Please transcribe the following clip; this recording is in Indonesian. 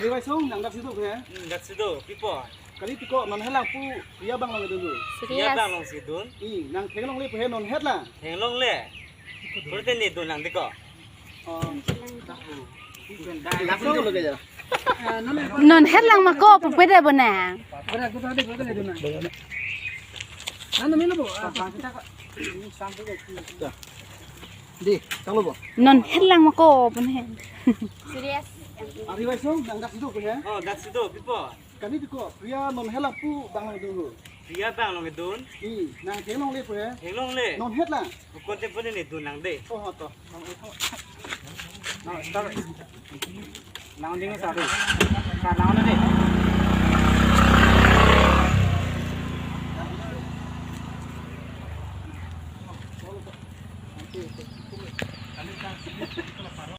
Ari wai song nang dak situ ya. Dak situ pipo. Kali tiko non helang pu pria bang long dulu. Iya bang long sidun. Nang theng long le pu he non het lah. Heng long le. Berarti ni dun nang tiko. Dak situ lo kaya. Non hết lang mà cô bụng bê bữa nè. Di, tang lo bo. Non hết lang mà cô bữa nè. Serius. Ari wai song nang dak situ ya. Oh dak situ pipo. Kali tiko pria non helang pu bang long dulu. Iya bang long dun. Nang theng long le pu he. Heng long le. Non het lah. Bukan te pun ni dun nang de. Oh to. Nah, tar. Nang ding sa ri. Ka nang na ni. Thank you.